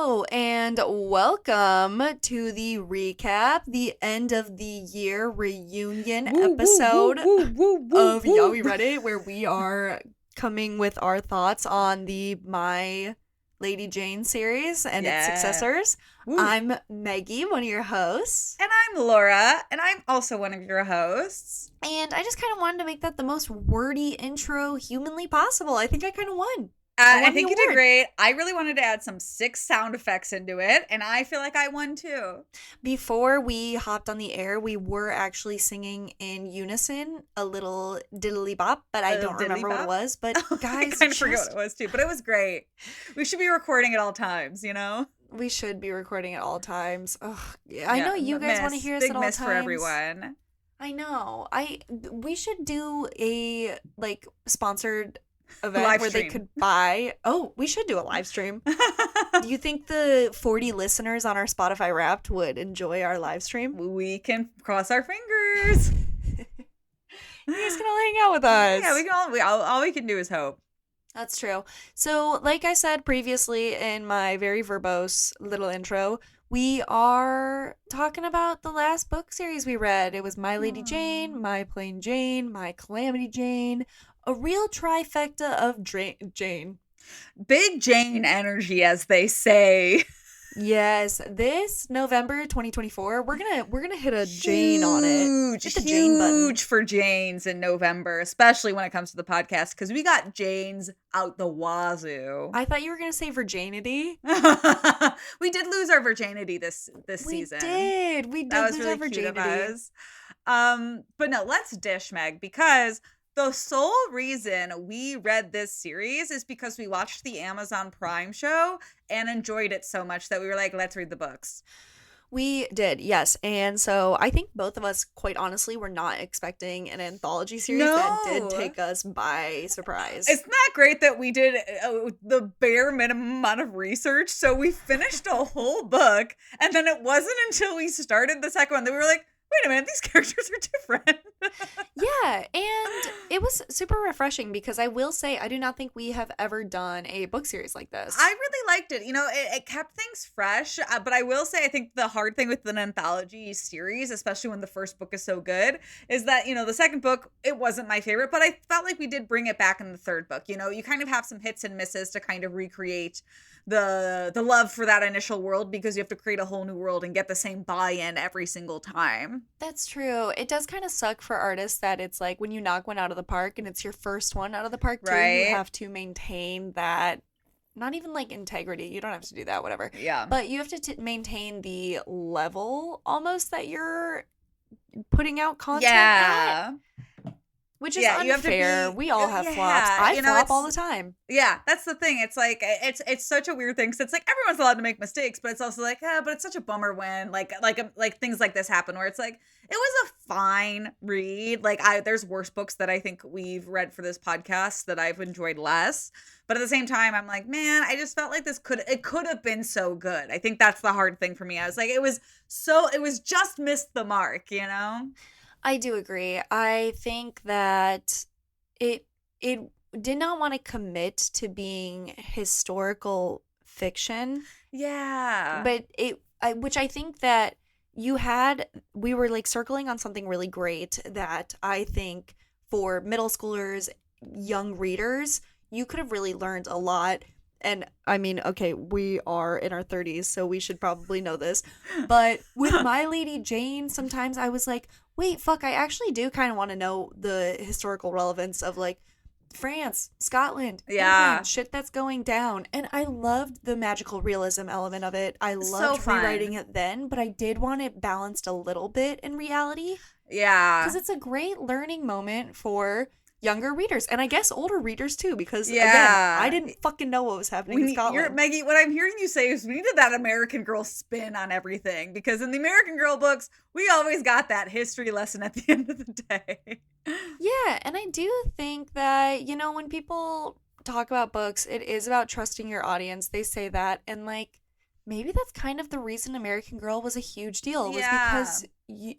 Hello and welcome to the recap, the end of the year reunion episode of Yeah, We Read It, where we are coming with our thoughts on the My Lady Jane series and its successors. I'm Maggie, one of your hosts. And I'm Laura, and I'm also one of your hosts. And I just kind of wanted to make that the most wordy intro humanly possible. I think I kind of won. I think you did great. I really wanted to add some sick sound effects into it, and I feel like I won too. Before we hopped on the air, we were actually singing in unison a little diddly bop, but I don't remember what it was. But guys, I kind of forget what it was too, but it was great. We should be recording at all times, you know? We should be recording at all times. Ugh, yeah, I know you guys want to hear us at all times. Big miss for everyone. I know. We should do a sponsored event live where stream. They could buy. Oh, we should do a live stream. Do you think the 40 listeners on our Spotify Wrapped would enjoy our live stream? We can cross our fingers. You guys can all hang out with us. Yeah, we can all we can do is hope. That's true. So, like I said previously in my very verbose little intro, we are talking about the last book series we read. It was My Lady Jane, My Plain Jane, My Calamity Jane, a real trifecta of Jane. Big Jane energy, as they say. Yes, this November 2024, we're gonna hit a Jane on it. Hit the Jane button. Huge for Janes in November, especially when it comes to the podcast, because we got Janes out the wazoo. I thought you were gonna say virginity. We did lose our virginity this season. We did lose our virginity. But no, let's dish, Meg, because the sole reason we read this series is because we watched the Amazon Prime show and enjoyed it so much that we were like, let's read the books. We did, yes. And so I think both of us, quite honestly, were not expecting an anthology series that did take us by surprise. It's not great that we did the bare minimum amount of research. So we finished a whole book. And then it wasn't until we started the second one that we were like, wait a minute, these characters are different. Yeah, and it was super refreshing because I will say I do not think we have ever done a book series like this. I really liked it. You know, it kept things fresh, but I will say I think the hard thing with an anthology series, especially when the first book is so good, is that, you know, the second book, it wasn't my favorite, but I felt like we did bring it back in the third book. You know, you kind of have some hits and misses to kind of recreate the love for that initial world because you have to create a whole new world and get the same buy-in every single time. That's true. It does kind of suck for artists that it's like when you knock one out of the park and it's your first one out of the park too, right? You have to maintain that, not even like integrity. You don't have to do that, whatever. Yeah. But you have to maintain the level almost that you're putting out content at. Which is unfair. We all have flops. I flop all the time. Yeah, that's the thing. It's like it's such a weird thing. Because it's like everyone's allowed to make mistakes, but it's also like, but it's such a bummer when like things like this happen where it's like it was a fine read. Like there's worse books that I think we've read for this podcast that I've enjoyed less. But at the same time, I'm like, man, I just felt like it could have been so good. I think that's the hard thing for me. I was like, it was just missed the mark, you know? I do agree. I think that it did not want to commit to being historical fiction. Yeah. But which I think that we were like circling on something really great that I think for middle schoolers, young readers, you could have really learned a lot. And I mean, okay, we are in our 30s, so we should probably know this. But with My Lady Jane, sometimes I was like, wait, fuck, I actually do kind of want to know the historical relevance of like France, Scotland, England, shit that's going down. And I loved the magical realism element of it. I loved rewriting it then, but I did want it balanced a little bit in reality. Yeah. Because it's a great learning moment for younger readers, and I guess older readers too, because again, I didn't fucking know what was happening in Scotland. Maggie, what I'm hearing you say is we needed that American Girl spin on everything, because in the American Girl books, we always got that history lesson at the end of the day. Yeah, and I do think that, you know, when people talk about books, it is about trusting your audience. They say that, and like, maybe that's kind of the reason American Girl was a huge deal, was because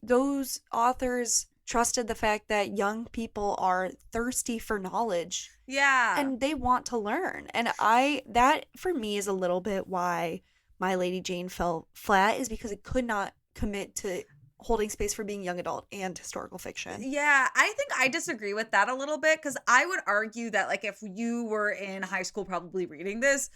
those authors trusted the fact that young people are thirsty for knowledge. Yeah. And they want to learn. And that for me is a little bit why My Lady Jane fell flat is because it could not commit to holding space for being young adult and historical fiction. Yeah, I think I disagree with that a little bit because I would argue that like if you were in high school probably reading this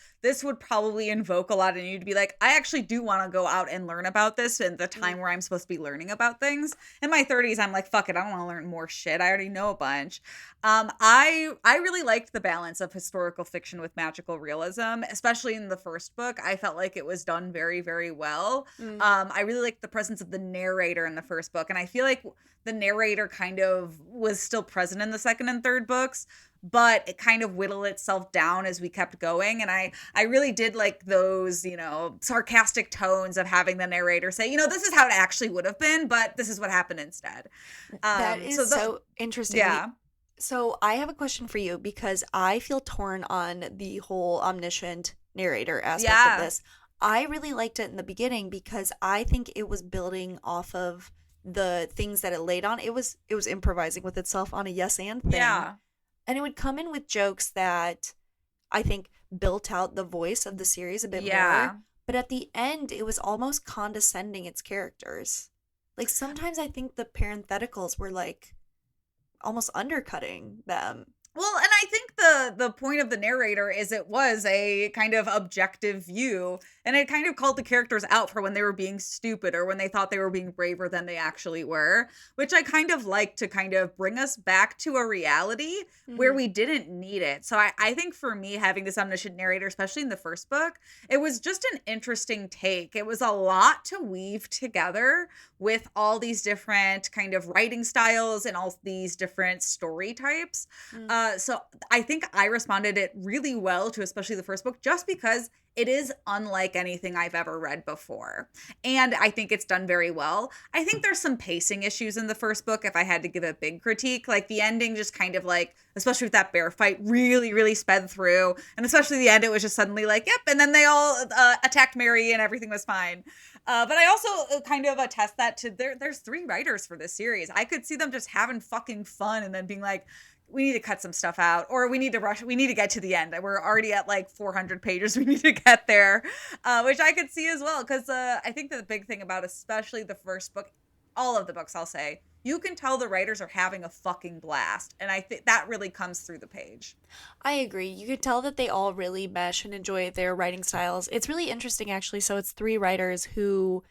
would probably invoke a lot in you to be like, I actually do want to go out and learn about this in the time where I'm supposed to be learning about things. In my 30s, I'm like, fuck it, I don't want to learn more shit. I already know a bunch. I really liked the balance of historical fiction with magical realism, especially in the first book. I felt like it was done very, very well. Mm. I really liked the presence of the narrator in the first book, and I feel like the narrator kind of was still present in the second and third books, but it kind of whittled itself down as we kept going. And I really did like those, you know, sarcastic tones of having the narrator say, you know, this is how it actually would have been, but this is what happened instead. That is so interesting. Yeah. So I have a question for you because I feel torn on the whole omniscient narrator aspect of this. I really liked it in the beginning because I think it was building off of the things that it laid on. It was improvising with itself on a yes and thing. Yeah. And it would come in with jokes that I think built out the voice of the series a bit more. But at the end, it was almost condescending its characters. Like sometimes I think the parentheticals were like almost undercutting them. Well, and I think the point of the narrator is it was a kind of objective view, and it kind of called the characters out for when they were being stupid or when they thought they were being braver than they actually were, which I kind of like to kind of bring us back to a reality where we didn't need it. So I think for me, having this omniscient narrator, especially in the first book, it was just an interesting take. It was a lot to weave together with all these different kind of writing styles and all these different story types. So I think I responded it really well to especially the first book just because it is unlike anything I've ever read before. And I think it's done very well. I think there's some pacing issues in the first book if I had to give a big critique. Like the ending just kind of like, especially with that bear fight, really, really sped through. And especially the end, it was just suddenly like, yep. And then they all attacked Mary and everything was fine. But I also kind of attest that to there's 3 writers for this series. I could see them just having fucking fun and then being like, we need to cut some stuff out, or we need to rush. We need to get to the end. We're already at like 400 pages. We need to get there, which I could see as well. Because I think that the big thing about especially the first book, all of the books, I'll say, you can tell the writers are having a fucking blast. And I think that really comes through the page. I agree. You could tell that they all really mesh and enjoy their writing styles. It's really interesting, actually. So it's 3 writers who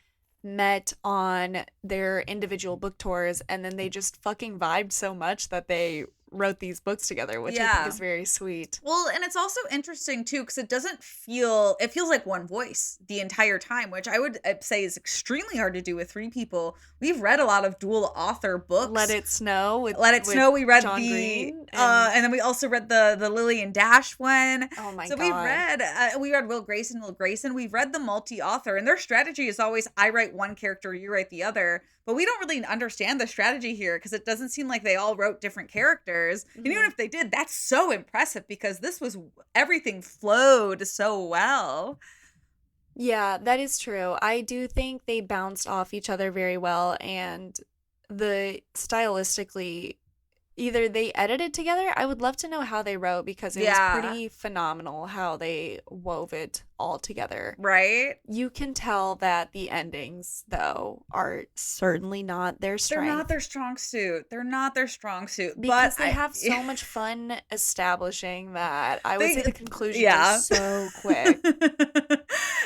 met on their individual book tours, and then they just fucking vibed so much that they wrote these books together, which I think is very sweet. Well, and it's also interesting too because it feels like one voice the entire time, which I would say is extremely hard to do with 3 people. We've read a lot of dual author books. Let It Snow with we read John the Green, and then we also read the Lily and Dash one. Oh my god. So we read Will Grayson. We've read the multi-author, and their strategy is always I write one character, you write the other. But we don't really understand the strategy here because it doesn't seem like they all wrote different characters. And even if they did, that's so impressive because everything flowed so well. Yeah, that is true. I do think they bounced off each other very well, and stylistically, either they edited together. I would love to know how they wrote because it was pretty phenomenal how they wove it all together. Right? You can tell that the endings, though, are certainly not their strength. They're not their strong suit. Because but they have so much fun establishing that. I would say the conclusion is so quick.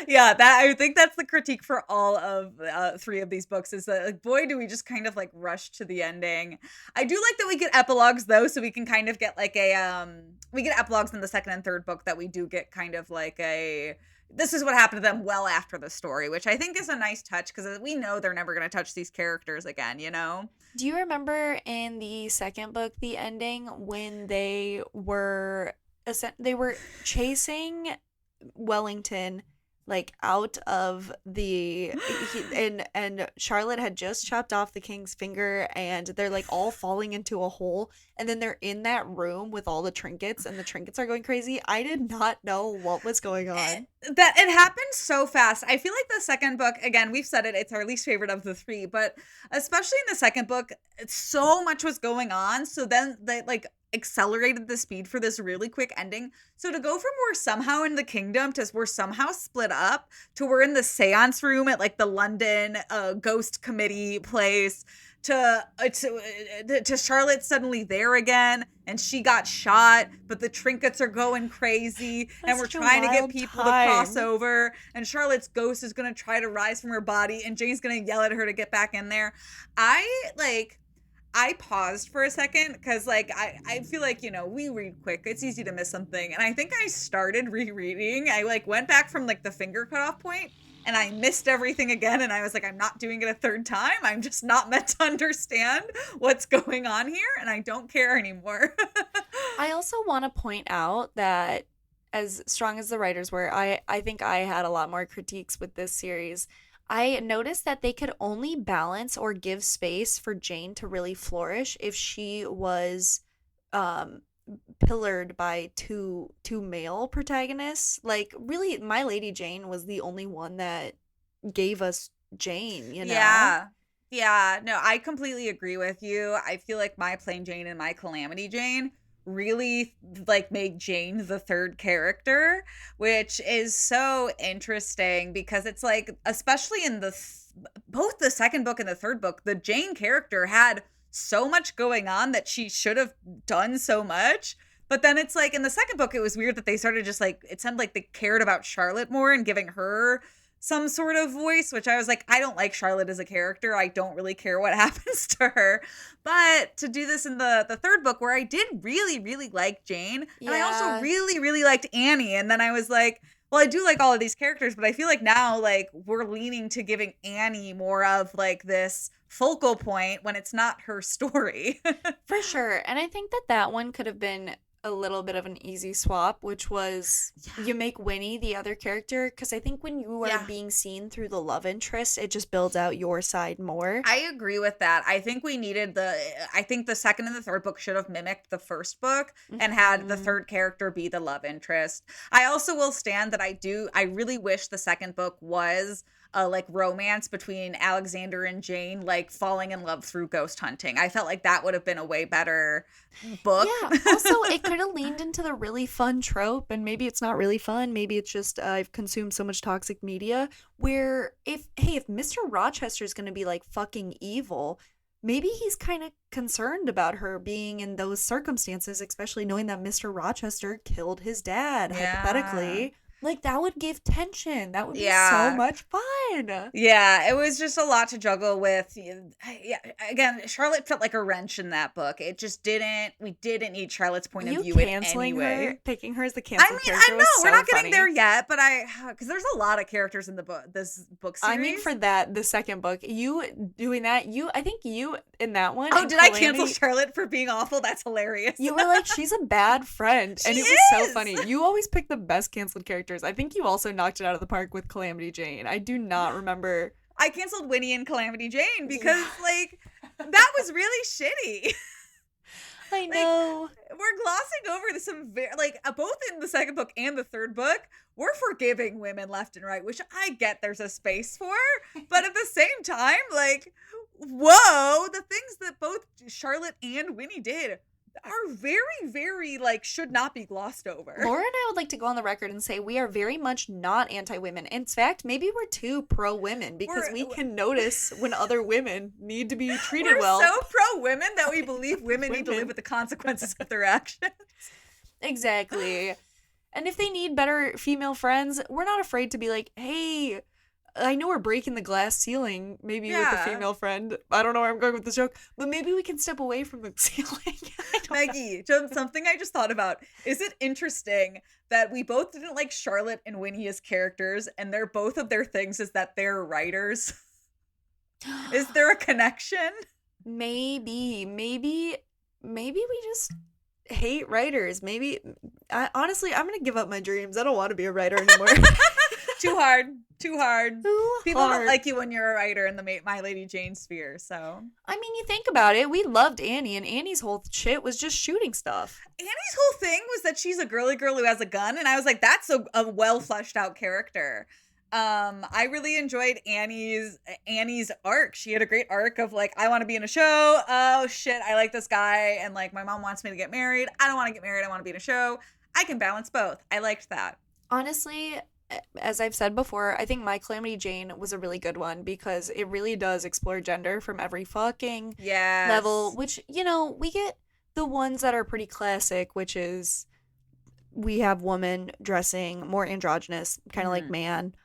I think that's the critique for all of 3 of these books is that, like, boy, do we just kind of like rush to the ending. I do like that we get epilogues though, so we can kind of get like we get epilogues in the second and third book that we do get kind of like this is what happened to them well after the story, which I think is a nice touch because we know they're never going to touch these characters again, you know? Do you remember in the second book, the ending when they were chasing Wellington like out of and Charlotte had just chopped off the king's finger and they're like all falling into a hole, and then they're in that room with all the trinkets and the trinkets are going crazy. I did not know what was going on. That it happened so fast. I feel like the second book, again, we've said it's our least favorite of the 3, but especially in the second book, so much was going on. So then accelerated the speed for this really quick ending. So to go from we're somehow in the kingdom to we're somehow split up to we're in the seance room at like the London ghost committee place to Charlotte suddenly there again and she got shot, but the trinkets are going crazy and we're trying to get people to cross over and Charlotte's ghost is going to try to rise from her body and Jane's going to yell at her to get back in there. I paused for a second because like I feel like, you know, we read quick. It's easy to miss something. And I think I started rereading. I like went back from like the finger cutoff point and I missed everything again. And I was like, I'm not doing it a third time. I'm just not meant to understand what's going on here. And I don't care anymore. I also want to point out that as strong as the writers were, I think I had a lot more critiques with this series. I noticed that they could only balance or give space for Jane to really flourish if she was um pillared by two male protagonists. Like really My Lady Jane was the only one that gave us Jane, you know? Yeah. Yeah. No, I completely agree with you. I feel like My Plain Jane and My Calamity Jane really like made Jane the third character, which is so interesting because it's like, especially in both the second book and the third book, the Jane character had so much going on that she should have done so much. But then it's like in the second book, it was weird that they started just like, it sounded like they cared about Charlotte more and giving her some sort of voice, which I was like, I don't like Charlotte as a character. I don't really care what happens to her. But to do this in the third book where I did really, really like Jane, and I also really, really liked Annie. And then I was like, well, I do like all of these characters, but I feel like now like we're leaning to giving Annie more of like this focal point when it's not her story. For sure. And I think that one could have been a little bit of an easy swap, which was you make Winnie the other character, because I think when you are being seen through the love interest, it just builds out your side more. I agree with that. I think we needed I think the second and the third book should have mimicked the first book and had the third character be the love interest. I also will stand that I really wish the second book was like romance between Alexander and Jane, like falling in love through ghost hunting. I felt like that would have been a way better book. Yeah. Also, it could have leaned into the really fun trope, and maybe it's not really fun. Maybe it's just I've consumed so much toxic media where if Mr. Rochester is going to be like fucking evil, maybe he's kind of concerned about her being in those circumstances, especially knowing that Mr. Rochester killed his dad, hypothetically. Like, that would give tension. That would be so much fun. Yeah, it was just a lot to juggle with. Yeah, again, Charlotte felt like a wrench in that book. It just didn't, we didn't need Charlotte's point of view in any way. Her, picking her as the canceled character I know, we're not getting there yet, but because there's a lot of characters in this book series. I mean, for the second book, you doing that, I think you in that one. Oh, did I cancel Charlotte for being awful? That's hilarious. You were like, she's a bad friend. And it was so funny. You always pick the best canceled characters. I think you also knocked it out of the park with Calamity Jane. I do not remember. I canceled Winnie and Calamity Jane because, like, that was really shitty. I know. Like, we're glossing over some both in the second book and the third book, we're forgiving women left and right, which I get there's a space for, but at the same time, like, whoa, the things that both Charlotte and Winnie did are very, very, like, should not be glossed over. Laura and I would like to go on the record and say we are very much not anti-women. In fact, maybe we're too pro-women because we can notice when other women need to be treated well. We're so pro-women that we believe women need to live with the consequences of their actions. Exactly. And if they need better female friends, we're not afraid to be like, hey, I know we're breaking the glass ceiling, maybe with a female friend. I don't know where I'm going with this joke, but maybe we can step away from the ceiling. Maggie, something I just thought about. Is it interesting that we both didn't like Charlotte and Winnie as characters, and both of their things is that they're writers? Is there a connection? Maybe we just hate writers. Maybe, honestly, I'm going to give up my dreams. I don't want to be a writer anymore. Too hard. People don't like you when you're a writer in the My Lady Jane sphere, so. I mean, you think about it. We loved Annie, and Annie's whole shit was just shooting stuff. Annie's whole thing was that she's a girly girl who has a gun, and I was like, that's a well fleshed out character. I really enjoyed Annie's arc. She had a great arc of like, I want to be in a show. Oh shit, I like this guy, and like my mom wants me to get married. I don't want to get married. I want to be in a show. I can balance both. I liked that. Honestly, as I've said before, I think My Calamity Jane was a really good one because it really does explore gender from every fucking level, Yes. which, we get the ones that are pretty classic, which is we have woman dressing more androgynous, kind of like Hmm. man,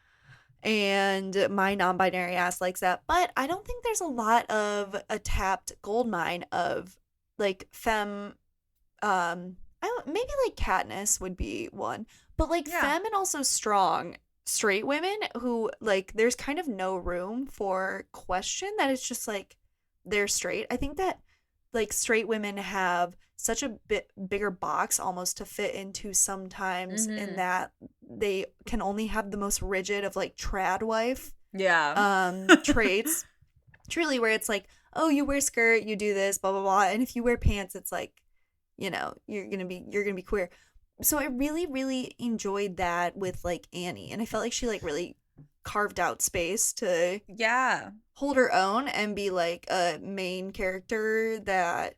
and my non-binary ass likes that. But I don't think there's a lot of a tapped gold mine of like femme. I don't, maybe like Katniss would be one, but like Yeah. femme and also strong straight women who like there's kind of no room for question that it's just like they're straight. I think that like straight women have such a bit bigger box almost to fit into sometimes in Hmm. that they can only have the most rigid of like trad wife Yeah. traits, truly, where it's like, oh, you wear skirt, you do this, blah blah blah, and if you wear pants it's like, you're gonna be queer. So I really really enjoyed that with like Annie, and I felt like she like really carved out space to Yeah. hold her own and be like a main character that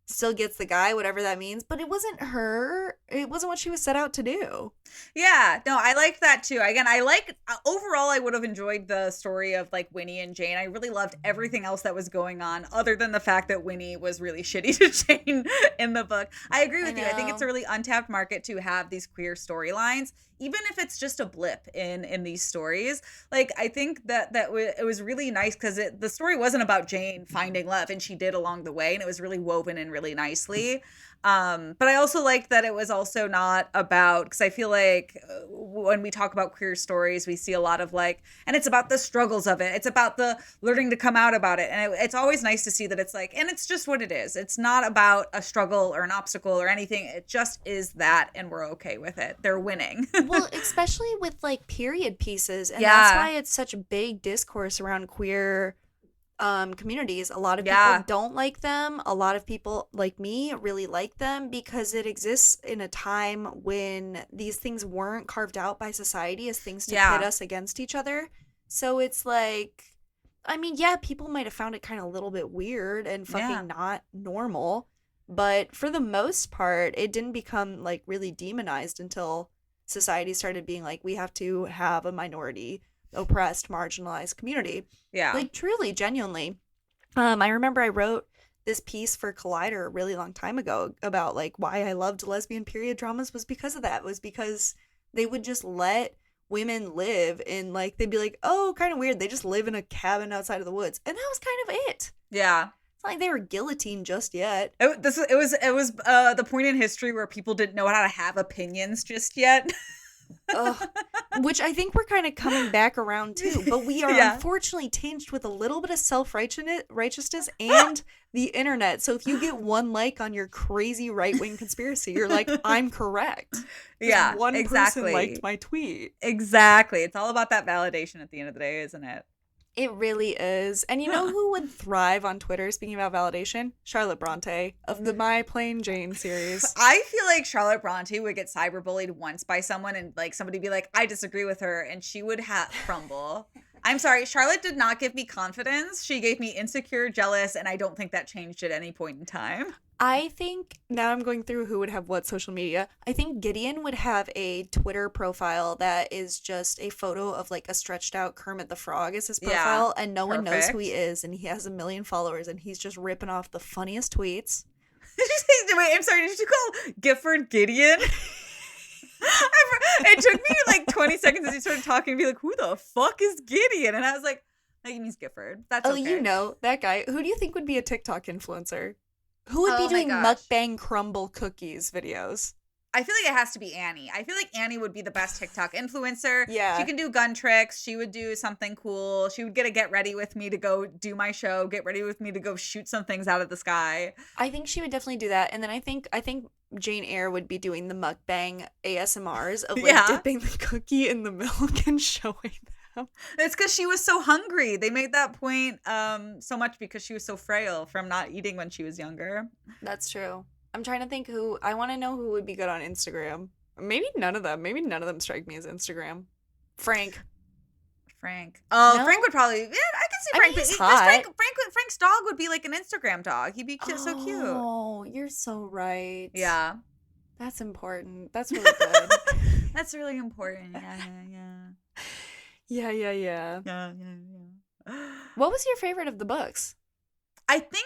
still gets the guy, whatever that means. But it wasn't her. It wasn't what she was set out to do. Yeah, no, I liked that too. Again, I like overall I would have enjoyed the story of like Winnie and Jane. I really loved everything else that was going on other than the fact that Winnie was really shitty to Jane in the book. I agree I with you. I think it's a know. really untapped market to have these queer storylines, even if it's just a blip in these stories. Like I think it was really nice cuz the story wasn't about Jane finding love, and she did along the way, and it was really woven in really nicely. But I also liked that it was also not about, because I feel like when we talk about queer stories, we see a lot of like, and it's about the struggles of it. It's about the learning to come out about it. And it's always nice to see that it's like, and it's just what it is. It's not about a struggle or an obstacle or anything. It just is that, and we're okay with it. They're winning. Well, especially with like period pieces, and that's Yeah. why it's such a big discourse around queer communities. A lot of people Yeah. don't like them. A lot of people like me really like them because it exists in a time when these things weren't carved out by society as things to pit Yeah. us against each other. So it's like, I mean, yeah, people might have found it kind of a little bit weird and Yeah. fucking not normal, but for the most part, it didn't become like really demonized until society started being like, we have to have a minority, oppressed, marginalized community. Yeah. Like truly, genuinely. I remember I wrote this piece for Collider a really long time ago about like why I loved lesbian period dramas was because of that. Was because they would just let women live in like they'd be like, oh, kind of weird. They just live in a cabin outside of the woods. And that was kind of it. Yeah. It's not like they were guillotined just yet. It was the point in history where people didn't know how to have opinions just yet. Ugh. Which I think we're kind of coming back around too, but we are Yeah. unfortunately tinged with a little bit of righteousness and the internet. So if you get one like on your crazy right wing conspiracy, you're like, I'm correct. Because Yeah, one person liked exactly. my tweet. Exactly. It's all about that validation at the end of the day, isn't it? It really is. And you know who would thrive on Twitter, speaking about validation? Charlotte Bronte of the My Plain Jane series. I feel like Charlotte Bronte would get cyberbullied once by someone, and like somebody be like, I disagree with her, and she would crumble. I'm sorry, Charlotte did not give me confidence. She gave me insecure, jealous, and I don't think that changed at any point in time. I think now I'm going through who would have what social media. I think Gideon would have a Twitter profile that is just a photo of like a stretched out Kermit the Frog as his Yeah. profile, and no one knows who he Perfect. is, and he has a million followers, and he's just ripping off the funniest tweets. Did you say, wait, I'm sorry, did you call Gifford Gideon? It took me like 20 seconds as he started talking to be like, who the fuck is Gideon? And I was like, he means Gifford. That's Oh, okay. that guy. Who do you think would be a TikTok influencer? Who would be Oh my doing gosh. mukbang crumble cookies videos? I feel like it has to be Annie. I feel like Annie would be the best TikTok influencer. She Yeah. can do gun tricks. She would do something cool. She would get ready with me to go do my show, get ready with me to go shoot some things out of the sky. I think she would definitely do that. And then I think Jane Eyre would be doing the mukbang ASMRs of like Yeah. dipping the cookie in the milk and showing them. It's because she was so hungry. They made that point so much because she was so frail from not eating when she was younger. That's true. I'm trying to think who I want to know who would be good on Instagram. Maybe none of them. Maybe none of them strike me as Instagram. Frank. Frank. Oh, No? Frank would probably. Yeah, I can see I mean, Frank. he's Because hot. Frank's dog would be like an Instagram dog. He'd be so cute. Oh, you're so right. Yeah. That's important. That's really good. That's really important. Yeah, yeah, Yeah, yeah, yeah. yeah. Yeah, yeah. What was your favorite of the books? I think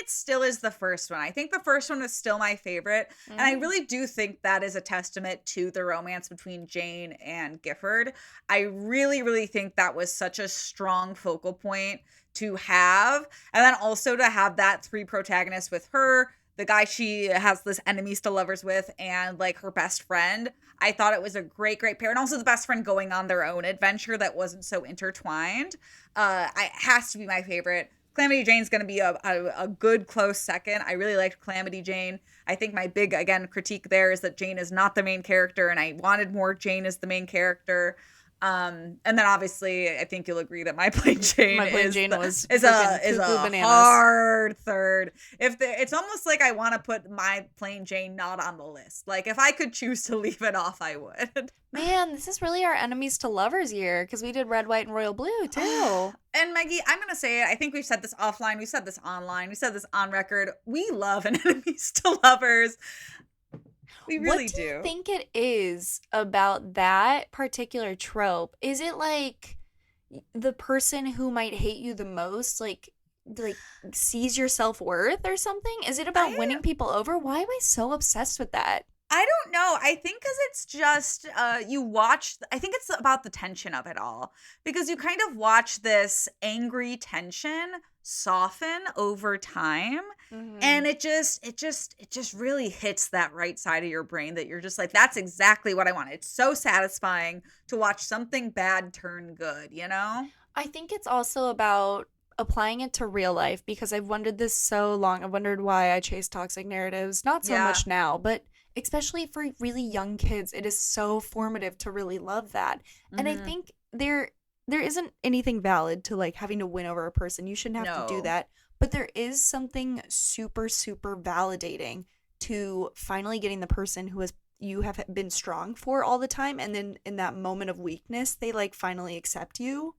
it still is the first one. I think the first one is still my favorite. And I Mm. really do think that is a testament to the romance between Jane and Gifford. I really, really think that was such a strong focal point to have. And then also to have that three protagonists with her, the guy she has this enemies to lovers with, and like her best friend. I thought it was a great, great pair. And also the best friend going on their own adventure that wasn't so intertwined. It has to be my favorite. Calamity Jane's going to be a good close second. I really liked Calamity Jane. I think my big, again, critique there is that Jane is not the main character, and I wanted more Jane as the main character. And then obviously, I think you'll agree that My Plain Jane My Plain is Jane the- was is freaking a cuckoo bananas. hard third. It's almost like I want to put My Plain Jane not on the list. Like if I could choose to leave it off, I would. Man, this is really our enemies to lovers year because we did red, white, and royal blue too. And Maggie, I'm going to say it. I think we've said this offline. We said this online. We said this on record. We love an enemies to lovers. We really What do you think it is about that particular trope? Is it like the person who might hate you the most, like sees your self-worth or something? Is it about winning people over? Why am I so obsessed with that? I don't know. I think because it's just you watch. I think it's about the tension of it all because you kind of watch this angry tension soften over time, and it just really hits that right side of your brain that you're just like, that's exactly what I want. It's so satisfying to watch something bad turn good. You know? I think it's also about applying it to real life because I've wondered this so long. I've wondered why I chase toxic narratives. Not so Yeah. much now, but especially for really young kids, it is so formative to really love that. And I Mhm. think there isn't anything valid to like having to win over a person. You shouldn't have to do No. that. But there is something super, super validating to finally getting the person who has you have been strong for all the time, and then in that moment of weakness, they like finally accept you.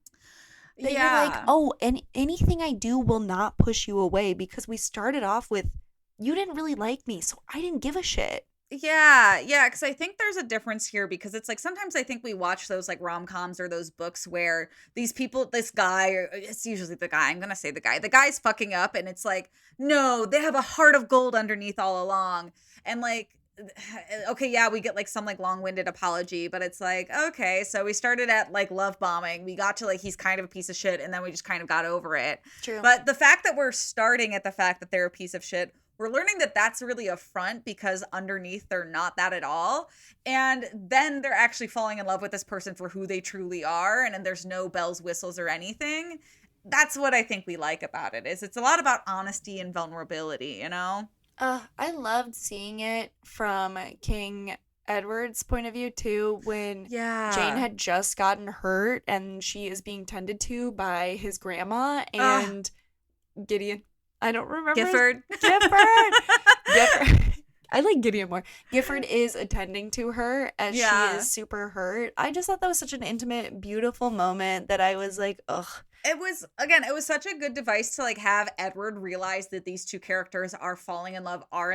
That you're like, oh, and anything I do will not push you away because we started off with you didn't really like me, so I didn't give a shit. Yeah, because I think there's a difference here because it's like sometimes I think we watch those like rom-coms or those books where these people, this guy, or it's usually the guy, I'm gonna say the guy's fucking up, and it's like, no, they have a heart of gold underneath all along. And like, okay, yeah, we get like some like long-winded apology, but it's like, okay, so we started at like love bombing, we got to like he's kind of a piece of shit, and then we just kind of got over it. True. But the fact that we're starting at the fact that they're a piece of shit, we're learning that that's really a front because underneath they're not that at all. And then they're actually falling in love with this person for who they truly are. And there's no bells, whistles, or anything. That's what I think we like about it is it's a lot about honesty and vulnerability, you know? I loved seeing it from King Edward's point of view too, when Yeah. Jane had just gotten hurt and she is being tended to by his grandma and Gideon. I don't remember. Gifford. Gifford. I like Gideon more. Gifford is attending to her as she is super hurt. I just thought that was such an intimate, beautiful moment that I was like, ugh. It was such a good device to like have Edward realize that these two characters are in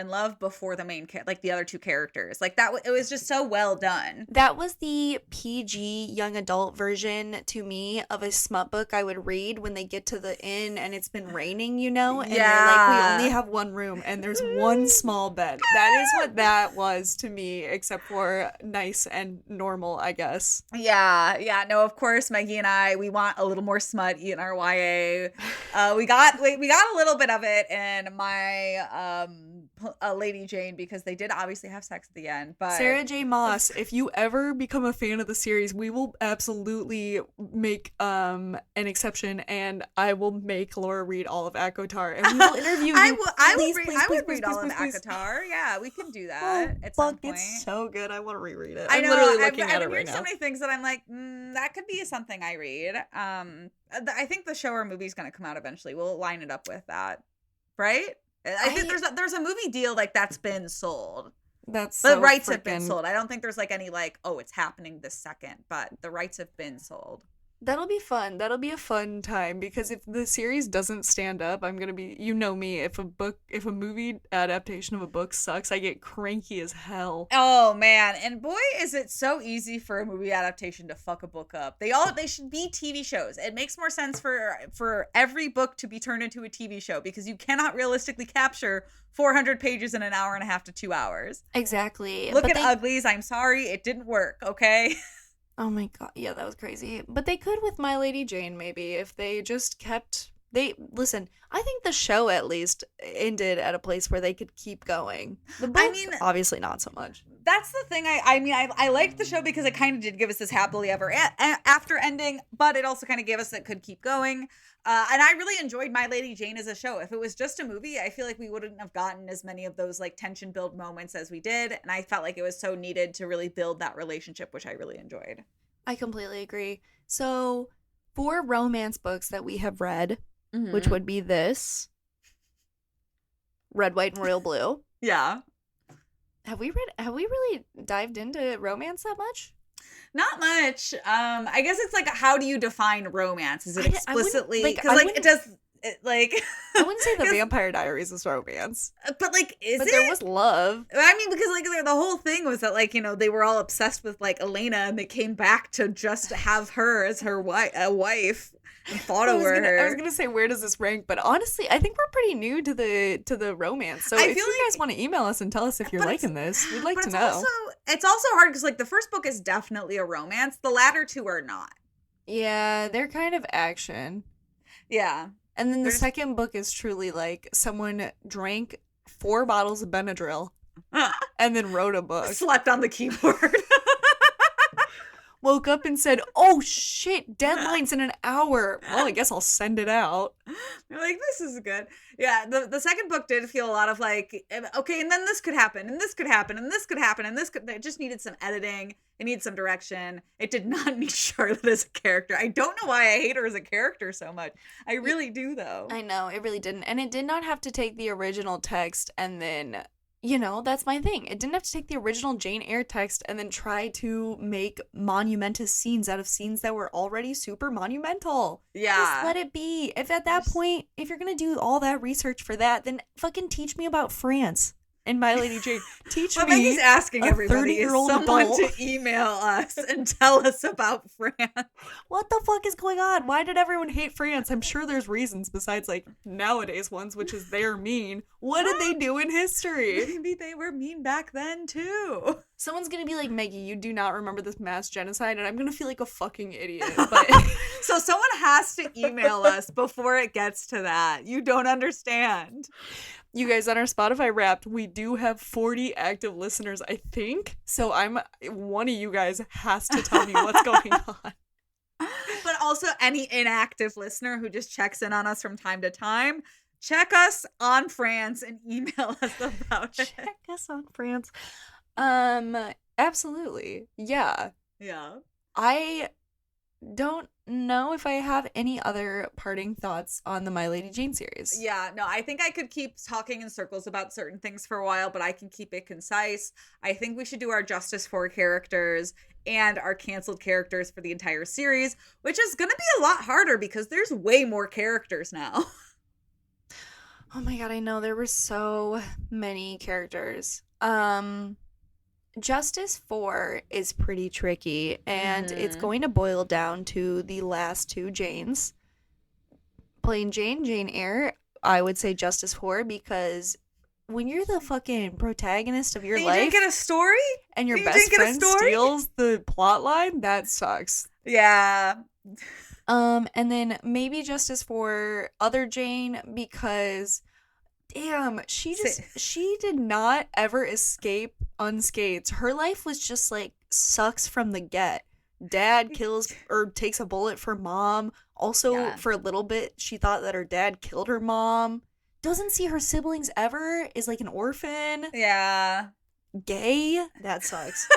love before the main like the other two characters. Like that, it was just so well done. That was the PG young adult version to me of a smut book I would read when they get to the inn and it's been raining, you know, and they're like, we only have one room and there's one small bed. That is what that was to me, except for nice and normal, I guess. Yeah. No, of course, Maggie and I, we want a little more smut in our YA. We got a little bit of it in my Lady Jane because they did obviously have sex at the end. But Sarah J. Maas, if you ever become a fan of the series, we will absolutely make an exception, and I will make Laura read all of ACOTAR, and we will interview you. I would read all of ACOTAR. Yeah, we can do that at some point. It's so good. I want to reread it. I know. I'm literally looking at I've it been right hearing now. so many things that I'm like, that could be something I read. I think the show or movie is going to come out eventually. We'll line it up with that, right? I think there's a movie deal like that's been sold. The rights have been sold. I don't think there's like any like, oh, it's happening this second, but the rights have been sold. That'll be fun. That'll be a fun time because if the series doesn't stand up, I'm gonna be, you know me, if a movie adaptation of a book sucks, I get cranky as hell. Oh man, and boy is it so easy for a movie adaptation to fuck a book up. They should be TV shows. It makes more sense for every book to be turned into a TV show because you cannot realistically capture 400 pages in an hour and a half to 2 hours. Exactly. Look But at they, Uglies, I'm sorry, it didn't work, okay? oh my god, yeah, that was crazy. But they could with My Lady Jane, maybe, if they just kept. They listen. I think the show at least ended at a place where they could keep going. The I book, mean, obviously not so much. that's the thing. I liked the show because it kind of did give us this happily ever after ending, but it also kind of gave us that could keep going. And I really enjoyed My Lady Jane as a show. If it was just a movie, I feel like we wouldn't have gotten as many of those like tension build moments as we did, and I felt like it was so needed to really build that relationship, which I really enjoyed. I completely agree. So, for romance books that we have read, which Mm-hmm. would be this Red, White, and Royal Blue. Yeah. Have we really dived into romance that much? Not much. I guess it's like, how do you define romance? Is it I wouldn't explicitly like because I like wouldn't it does it, like I wouldn't say the 'cause- Vampire Diaries is romance. but like is But it? there was love. I mean, because like the whole thing was that like they were all obsessed with like Elena, and they came back to just have her as her wife and fought over I was her. gonna say where does this rank, but honestly, I think we're pretty new to the romance. So I if feel you like- guys want to email us and tell us if you're But it's- liking this, we'd like but to it's know. it's also hard because like the first book is definitely a romance. The latter two are not. Yeah, they're kind of action. Yeah. And then the There's- second book is truly like someone drank 4 bottles of Benadryl and then wrote a book. Slept on the keyboard. Woke up and said, "Oh shit, deadline's in an hour. Well, I guess I'll send it out." You're like, this is good. Yeah, the second book did feel a lot of like, okay, and then this could happen, and this could happen, and this could happen, and this could. It just needed some editing. It needed some direction. It did not need Charlotte as a character. I don't know why I hate her as a character so much. I really do, though. I know, it really didn't. And it did not have to take the original text and then, that's my thing. It didn't have to take the original Jane Eyre text and then try to make monumentous scenes out of scenes that were already super monumental. Yeah. Just let it be. If at that point, if you're going to do all that research for that, then fucking teach me about France and My Lady Jane. Teach What me. Maggie's asking a everybody is 30-year-old someone adult. to email us and tell us about France. What the fuck is going on? Why did everyone hate France? I'm sure there's reasons besides like nowadays ones, which is they're mean. What did they do in history? Maybe they were mean back then too. Someone's gonna be like, Maggie, you do not remember this mass genocide, and I'm gonna feel like a fucking idiot. But So someone has to email us before it gets to that. You don't understand. you guys on our Spotify Wrapped, we do have 40 active listeners, I think. So one of you guys has to tell me what's going on. But also any inactive listener who just checks in on us from time to time, check us on France and email us about it. Check us on France. Absolutely. Yeah. Yeah. I don't know if I have any other parting thoughts on the My Lady Jane series. Yeah, no, I think I could keep talking in circles about certain things for a while, but I can keep it concise. I think we should do our Justice for characters and our canceled characters for the entire series, which is going to be a lot harder because there's way more characters now. Oh my god, I know there were so many characters. Justice 4 is pretty tricky, and it's Mhm. going to boil down to the last two Janes. Plain Jane Eyre, I would say Justice 4 because when you're the fucking protagonist of your You life didn't get a story? and your you best didn't get a friend story? steals the plot line, that sucks. Yeah. And then maybe Justice for other Jane because damn, she did not ever escape unscathed. Her life was just like sucks from the get. Dad kills or takes a bullet for mom. Also, Yeah. for a little bit, she thought that her dad killed her mom. Doesn't see her siblings ever. Is like an orphan. Yeah. Gay. That sucks.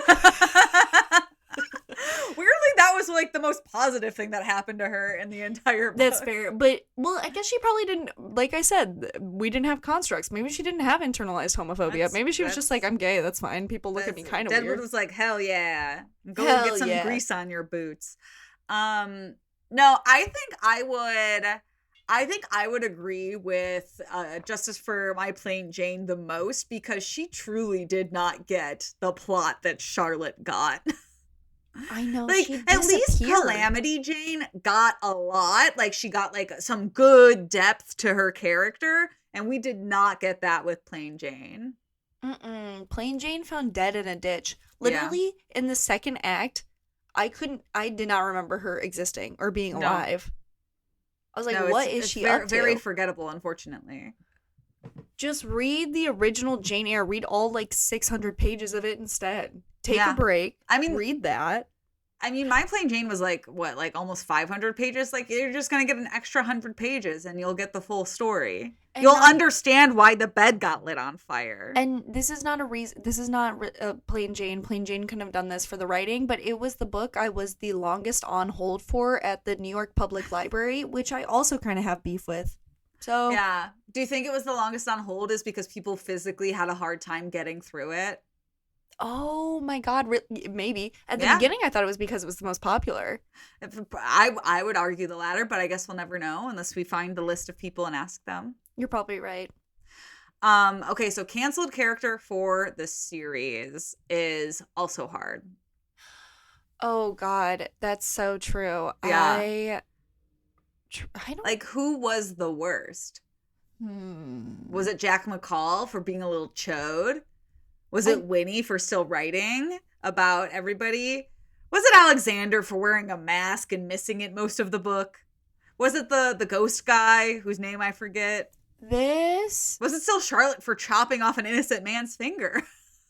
Weirdly, that was like the most positive thing that happened to her in the entire book. That's fair. But, well, I guess she probably didn't, like I said, we didn't have constructs. Maybe she didn't have internalized homophobia. Maybe she was just like, I'm gay, that's fine. People look at me kind of Deadwood weird. was like, hell yeah. Go Hell get some yeah. grease on your boots. No, I think I would agree with Justice for My Plain Jane the most because she truly did not get the plot that Charlotte got. I know Like, she at least disappeared. Calamity Jane got a lot. Like, she got like some good depth to her character, and we did not get that with Plain Jane. Mm-mm. Plain Jane found dead in a ditch. Yeah. Literally in the second act, I did not remember her existing or being No. alive. I was like, No, what is it's she very up very to? forgettable, unfortunately. Just read the original Jane Eyre. Read all like 600 pages of it instead. Take a Yeah. break. I mean, Read that. My Plain Jane was like what, like almost 500 pages. Like you're just gonna get an extra 100 pages, and you'll get the full story. And You'll not understand why the bed got lit on fire. and this is not a reason. This is not Plain Jane. Plain Jane couldn't have done this for the writing, but it was the book I was the longest on hold for at the New York Public Library, which I also kind of have beef with. So, Yeah. Do you think it was the longest on hold is because people physically had a hard time getting through it? oh my God, maybe at the Yeah. beginning I thought it was because it was the most popular. I would argue the latter, but I guess we'll never know unless we find the list of people and ask them. You're probably right. Okay, so canceled character for the series is also hard. Oh God, that's so true. Yeah. I don't. Like, who was the worst? Hmm. Was it Jack McCall for being a little chode? Was I it Winnie for still writing about everybody? Was it Alexander for wearing a mask and missing it most of the book? Was it the ghost guy whose name I forget? this. Was it still Charlotte for chopping off an innocent man's finger?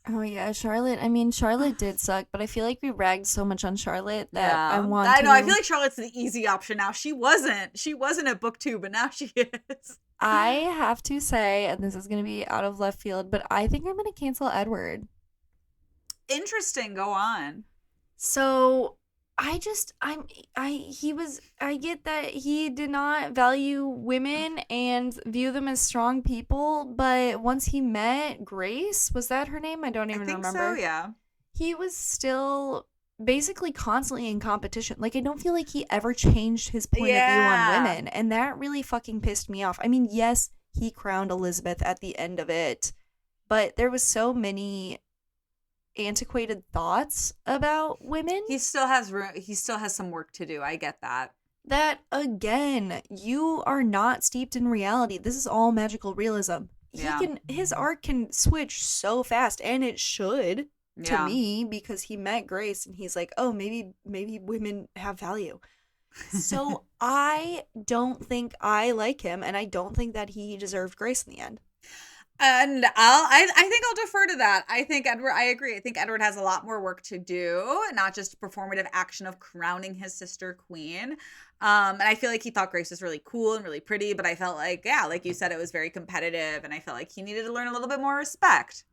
Oh yeah, Charlotte. I mean, Charlotte did suck, but I feel like we ragged so much on Charlotte that I Yeah. want I know. I feel to. like Charlotte's the easy option now. She wasn't. She wasn't at book 2, but now she is. I have to say, and this is gonna be out of left field, but I think I'm gonna cancel Edward. Interesting. Go on. So I get that he did not value women and view them as strong people, but once he met Grace, was that her name? I don't I even think so, remember. yeah. He was still basically constantly in competition. Like, I don't feel like he ever changed his point of view on Yeah. women, and that really fucking pissed me off. I mean, yes, he crowned Elizabeth at the end of it, but there was so many antiquated thoughts about women He still has room. He still has some work to do. I get that. that, again, you are not steeped in reality. This is all magical realism. Yeah. His art can switch so fast, and it should, to Yeah. me, because he met Grace and he's like, oh, maybe women have value. So I don't think I like him, and I don't think that he deserved Grace in the end. And I think I'll defer to that. I think Edward, I agree. I think Edward has a lot more work to do, not just performative action of crowning his sister queen. And I feel like he thought Grace was really cool and really pretty, but I felt like, yeah, like you said, it was very competitive, and I felt like he needed to learn a little bit more respect.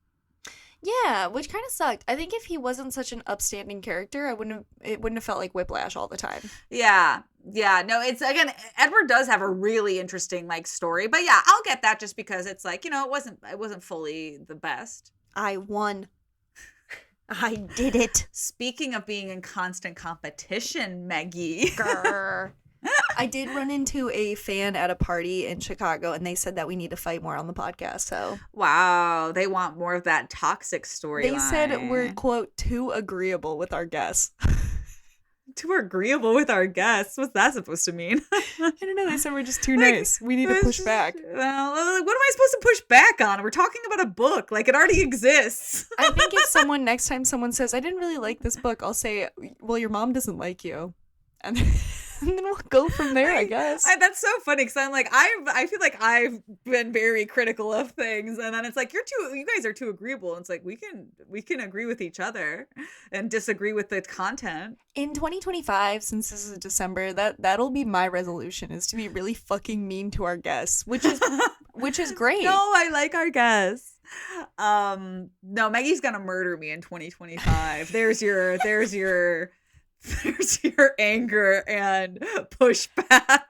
Yeah, which kind of sucked. I think if he wasn't such an upstanding character, it wouldn't have felt like Whiplash all the time. Yeah. Yeah. No, it's again, Edward does have a really interesting like story, but yeah, I'll get that just because it's like, it wasn't fully the best. I won. I did it. Speaking of being in constant competition, Maggie. Grr. I did run into a fan at a party in Chicago, and they said that we need to fight more on the podcast. So Wow, they want more of that toxic storyline. they said we're, quote, too agreeable with our guests. too agreeable with our guests. What's that supposed to mean? I don't know. They said we're just too Like, nice. We need to push back. Well, what am I supposed to push back on? We're talking about a book. Like, it already exists. I think if next time someone says, I didn't really like this book, I'll say, well, your mom doesn't like you. And and then we'll go from there, I guess. That's so funny because I'm like, I feel like I've been very critical of things, and then it's like you guys are too agreeable. And it's like we can agree with each other and disagree with the content. In 2025, since this is December, that'll be my resolution, is to be really fucking mean to our guests, which is great. No, I like our guests. No, Maggie's gonna murder me in 2025. There's your anger and pushback.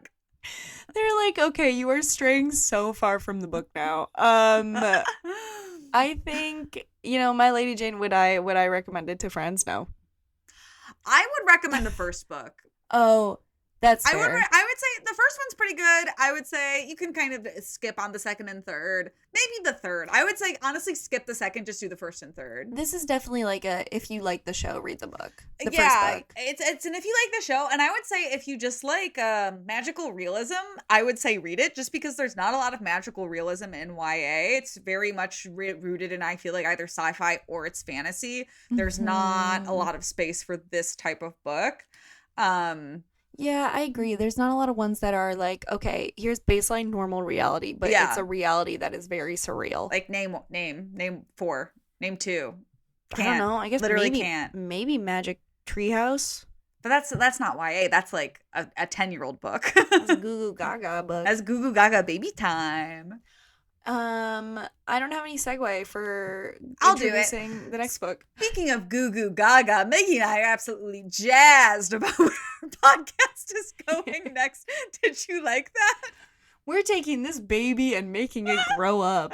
They're like, okay, you are straying so far from the book now. I think, My Lady Jane, would I recommend it to friends? No. I would recommend the first book. Oh, That's I would fair. I would say the first one's pretty good. I would say you can kind of skip on the second and third. Maybe the third. I would say honestly skip the second, just do the first and third. This is definitely like a if you like the show, read the book. The first Yeah, book. it's and if you like the show, and I would say if you just like magical realism, I would say read it just because there's not a lot of magical realism in YA. It's very much rooted in, I feel like, either sci-fi or it's fantasy. There's not a Mhm. lot of space for this type of book. Um Yeah, I agree. There's not a lot of ones that are like, okay, here's baseline normal reality, but it's yeah, a reality that is very surreal. like name four, name two. I don't Can't. know. I guess Literally maybe can't. maybe Magic Treehouse. But that's not YA. That's like a 10-year-old book. That's a Goo Goo Gaga book. That's Goo Goo Gaga baby time. I don't have any segue for I'll do it. introducing the next book. Speaking of Goo Goo Gaga, Maggie and I are absolutely jazzed about where our podcast is going next. Did you like that? We're taking this baby and making it grow up.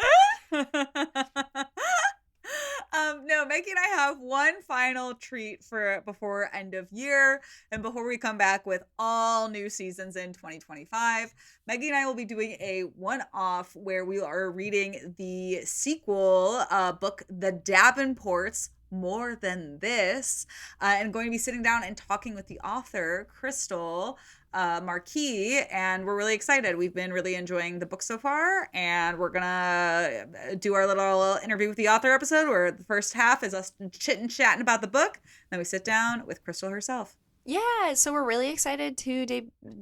No, Maggie and I have one final treat for before end of year and before we come back with all new seasons in 2025. Maggie and I will be doing a one-off where we are reading the sequel book, The Davenports, More Than This, and going to be sitting down and talking with the author, Crystal Marquis, and we're really excited. We've been really enjoying the book so far, and we're gonna do our little interview with the author episode where the first half is us chitting chatting about the book, then we sit down with Crystal herself. Yeah, so we're really excited to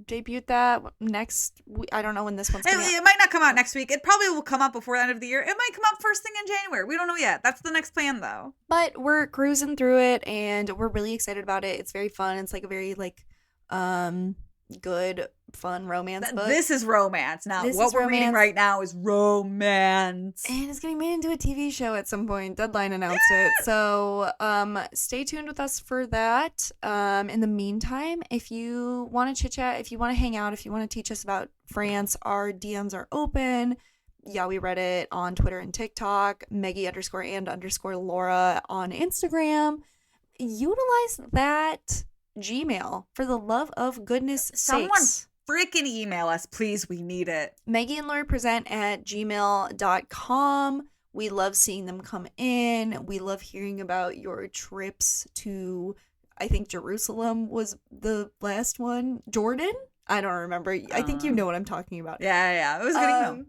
debut that next. I don't know when this one's coming out. It might not come out next week. It probably will come out before the end of the year. It might come out first thing in January. We don't know yet. That's the next plan, though. But we're cruising through it, and we're really excited about it. It's very fun. It's like a very good, fun romance book. This is romance. Now, This what is we're reading romance. right now is romance. And it's getting made into a TV show at some point. Deadline announced it. So stay tuned with us for that. In the meantime, if you want to chit chat, if you want to hang out, if you want to teach us about France, our DMs are open. Yeah, we read it on Twitter and TikTok. Meggie_and_Laura on Instagram. Utilize that Gmail for the love of goodness Someone sakes. freaking email us, please. We need it. Maggie and Laura present at gmail.com. We love seeing them come in. We love hearing about your trips to, I think Jerusalem was the last one. Jordan? I don't remember. I think you know what I'm talking about. Yeah. It was a good email.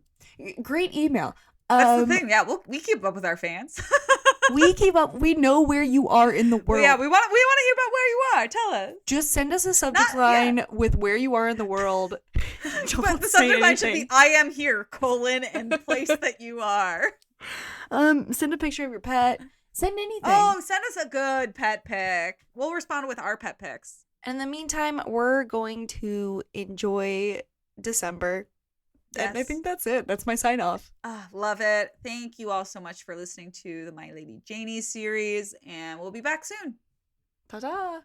Great email. That's the thing. Yeah, we keep up with our fans. We keep up. We know where you are in the world. Well, yeah, we want to hear about where you are. Tell us. Just send us a subject line with where you are in the world. But the subject line should be "I am here: and the place that you are." Send a picture of your pet. Send anything. Oh, send us a good pet pic. We'll respond with our pet pics. And in the meantime, we're going to enjoy December. Yes. And I think that's it. That's my sign off. Love it. Thank you all so much for listening to the My Lady Janies series, and we'll be back soon. Ta-da.